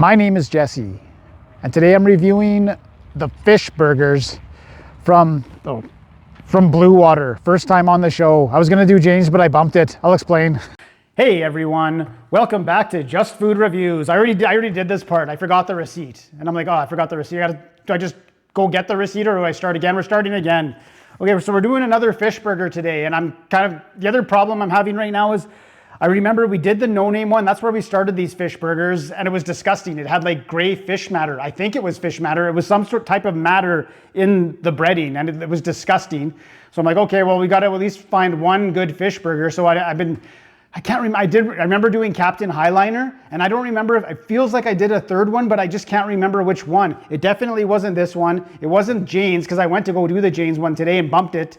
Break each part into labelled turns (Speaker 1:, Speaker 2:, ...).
Speaker 1: My name is Jesse, and today I'm reviewing the fish burgers from Blue Water. First time on the show. I was gonna do James, but I bumped it. I'll explain. Hey everyone, welcome back to Just Food Reviews. I already did this part. I forgot the receipt, and I'm like, oh, I forgot the receipt. Do I just go get the receipt, or do I start again? We're starting again. Okay, so we're doing another fish burger today, and the other problem I'm having right now is I remember we did the no-name one. That's where we started these fish burgers, and it was disgusting. It had like gray fish matter. I think it was fish matter. It was some sort of type of matter in the breading, and it was disgusting. So I'm like, okay, well, we got to at least find one good fish burger. So I can't remember. I remember doing Captain Highliner, and I don't remember if it feels like I did a third one, but I just can't remember which one. It definitely wasn't this one. It wasn't Jane's, because I went to go do the Jane's one today and bumped it.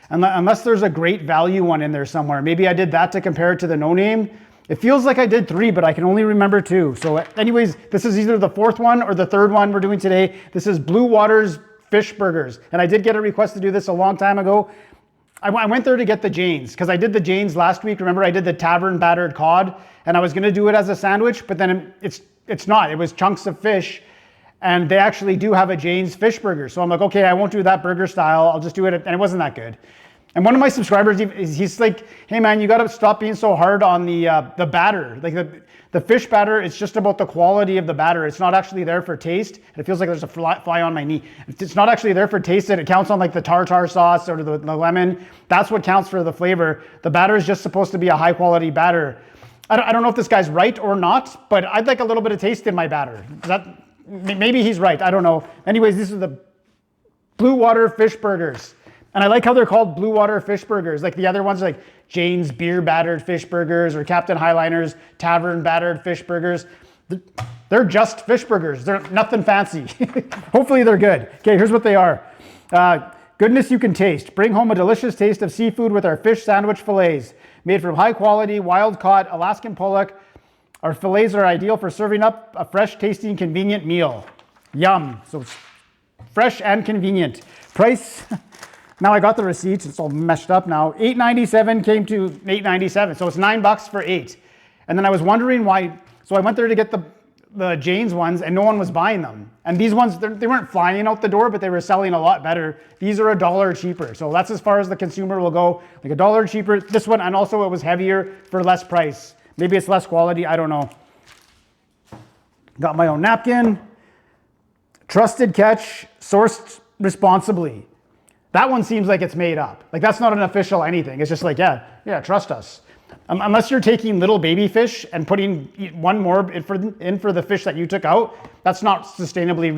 Speaker 1: Unless there's a great value one in there somewhere. Maybe I did that to compare it to the no-name. It feels like I did 3, but I can only remember 2. So anyways, this is either the 4th one or the 3rd one we're doing today. This is Blue Water's Fish Burgers. And I did get a request to do this a long time ago. I went there to get the Jane's, because I did the Jane's last week. Remember, I did the tavern battered cod, and I was gonna do it as a sandwich, but then it's not. It was chunks of fish. And they actually do have a Jane's fish burger. So I'm like, okay, I won't do that burger style. I'll just do it. And it wasn't that good. And one of my subscribers, he's like, hey man, you got to stop being so hard on the batter. Like the fish batter, it's just about the quality of the batter. It's not actually there for taste. And it feels like there's a fly on my knee. It's not actually there for taste. It counts on like the tartar sauce or the lemon. That's what counts for the flavor. The batter is just supposed to be a high quality batter. I don't know if this guy's right or not, but I'd like a little bit of taste in my batter. Maybe he's right, I don't know. Anyways, these are the Blue Water Fish Burgers. And I like how they're called Blue Water Fish Burgers. Like the other ones are like Jane's Beer Battered Fish Burgers or Captain Highliner's Tavern Battered Fish Burgers. They're just fish burgers. They're nothing fancy. Hopefully they're good. Okay, here's what they are. Goodness you can taste. Bring home a delicious taste of seafood with our fish sandwich fillets. Made from high quality, wild-caught Alaskan Pollock. Our fillets are ideal for serving up a fresh, tasty, and convenient meal. Yum. So it's fresh and convenient. Price, now I got the receipts. It's all messed up now. $8.97 came to $8.97. So it's $9 for 8. And then I was wondering why. So I went there to get the Jane's ones, and no one was buying them. And these ones, they weren't flying out the door, but they were selling a lot better. These are $1 cheaper. So that's as far as the consumer will go. Like $1 cheaper. This one, and also it was heavier for less price. Maybe it's less quality, I don't know. Got my own napkin. Trusted catch, sourced responsibly. That one seems like it's made up. Like that's not an official anything. It's just like, yeah, trust us. Unless you're taking little baby fish and putting one more in for the fish that you took out, that's not sustainably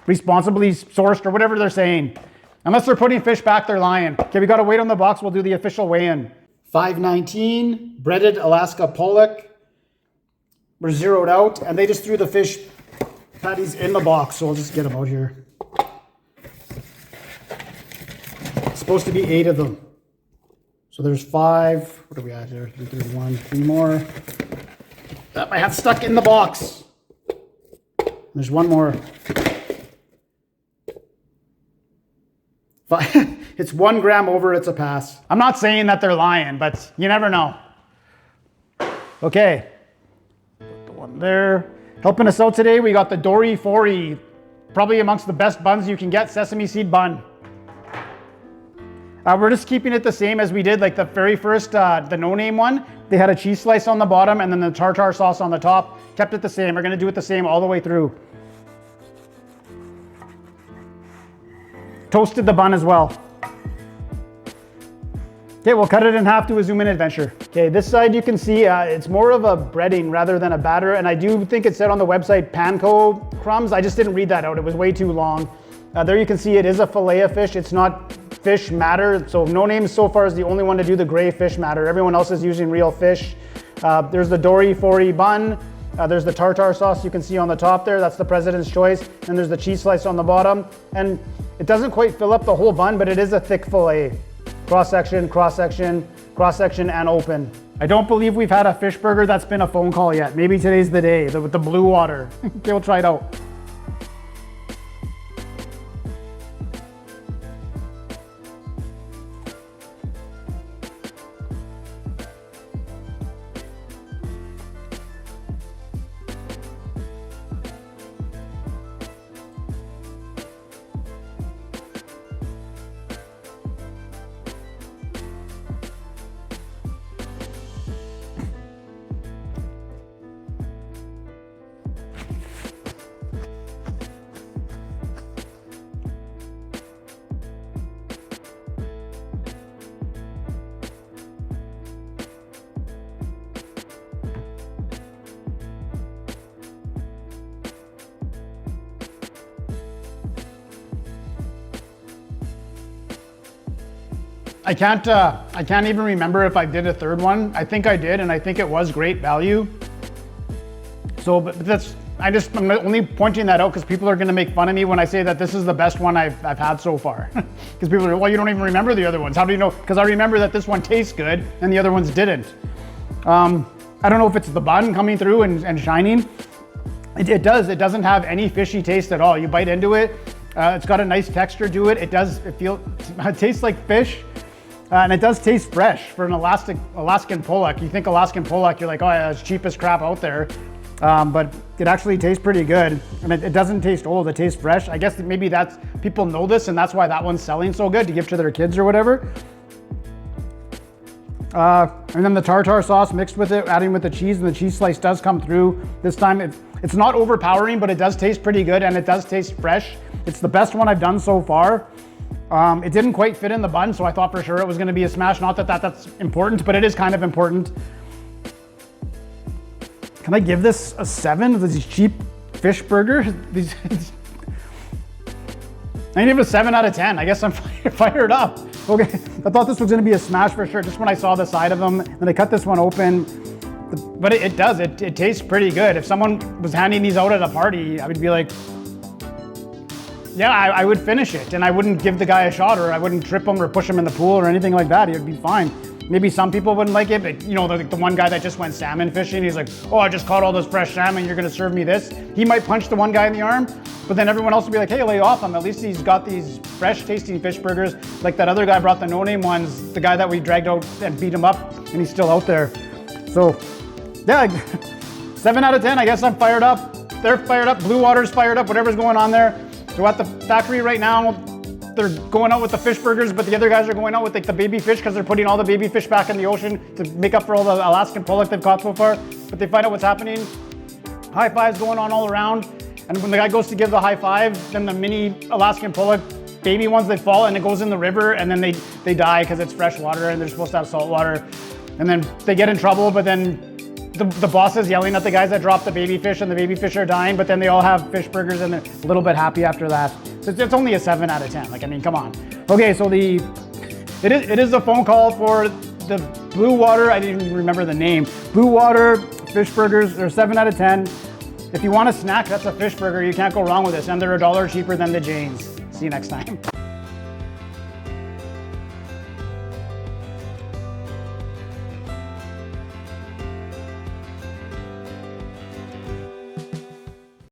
Speaker 1: responsibly sourced or whatever they're saying. Unless they're putting fish back, they're lying. Okay, we gotta wait on the box. We'll do the official weigh-in. $5.19, breaded Alaska Pollock. We're zeroed out, and they just threw the fish patties in the box, so I'll just get them out here. It's supposed to be 8 of them. So there's 5. What are we at here? 3 more. I have stuck in the box. There's 1 more. 5. It's 1 gram over, it's a pass. I'm not saying that they're lying, but you never know. Okay, put the one there. Helping us out today, we got the Dory 40, probably amongst the best buns you can get, sesame seed bun. We're just keeping it the same as we did like the very first, the no-name one. They had a cheese slice on the bottom and then the tartar sauce on the top. Kept it the same. We're gonna do it the same all the way through. Toasted the bun as well. Okay, we'll cut it in half to a zoom in adventure. Okay, this side you can see it's more of a breading rather than a batter, and I do think it said on the website panko crumbs. I just didn't read that out. It was way too long. There you can see it is a fillet of fish. It's not fish matter. So No Name so far is the only one to do the gray fish matter. Everyone else is using real fish. There's the Dory 40 bun. There's the tartar sauce you can see on the top there. That's the President's Choice. And there's the cheese slice on the bottom. And it doesn't quite fill up the whole bun, but it is a thick fillet. Cross section, cross section, cross section, and open. I don't believe we've had a fish burger that's been a phone call yet. Maybe today's the day with the Blue Water. Okay, we'll try it out. I can't even remember if I did a third one. I think I did, and I think it was great value. So, but I'm only pointing that out because people are going to make fun of me when I say that this is the best one I've had so far. Because people are, well, you don't even remember the other ones. How do you know? Because I remember that this one tastes good and the other ones didn't. I don't know if it's the bun coming through and shining. It doesn't have any fishy taste at all. You bite into it, it's got a nice texture to it. It tastes like fish. And it does taste fresh for an Alaskan Pollock. You think Alaskan Pollock, you're like, oh yeah, it's cheapest crap out there. But it actually tastes pretty good. And it doesn't taste old, it tastes fresh. I guess that maybe people know this and that's why that one's selling so good, to give to their kids or whatever. And then the tartar sauce mixed with it, adding with the cheese, and the cheese slice does come through this time. It's not overpowering, but it does taste pretty good and it does taste fresh. It's the best one I've done so far. It didn't quite fit in the bun, so I thought for sure it was going to be a smash. Not that that's important, but it is kind of important. Can I give this a 7? These cheap fish burgers? I give it a 7 out of 10. I guess I'm fired up. Okay, I thought this was going to be a smash for sure, just when I saw the side of them. And I cut this one open. But it does. It tastes pretty good. If someone was handing these out at a party, I would be like, yeah, I would finish it, and I wouldn't give the guy a shot, or I wouldn't trip him or push him in the pool or anything like that. He would be fine. Maybe some people wouldn't like it, but you know, the one guy that just went salmon fishing, he's like, oh, I just caught all this fresh salmon, you're gonna serve me this? He might punch the one guy in the arm, but then everyone else would be like, hey, lay off him. At least he's got these fresh tasting fish burgers. Like that other guy brought the no-name ones, the guy that we dragged out and beat him up, and he's still out there. So yeah, 7 out of 10, I guess I'm fired up. They're fired up, Blue Water's fired up, whatever's going on there. So at the factory right now, they're going out with the fish burgers, but the other guys are going out with like the baby fish because they're putting all the baby fish back in the ocean to make up for all the Alaskan Pollock they've caught so far. But they find out what's happening. High fives going on all around. And when the guy goes to give the high five, then the mini Alaskan Pollock baby ones, they fall and it goes in the river, and then they die because it's fresh water and they're supposed to have salt water. And then they get in trouble, but then the boss is yelling at the guys that dropped the baby fish, and the baby fish are dying, but then they all have fish burgers and they're a little bit happy after that. So it's only a 7 out of 10. Like, I mean, come on. Okay, so it is a phone call for the Blue Water. I didn't even remember the name. Blue Water fish burgers. They're 7 out of 10. If you want a snack, that's a fish burger. You can't go wrong with this, and they're $1 cheaper than the Janes. See you next time.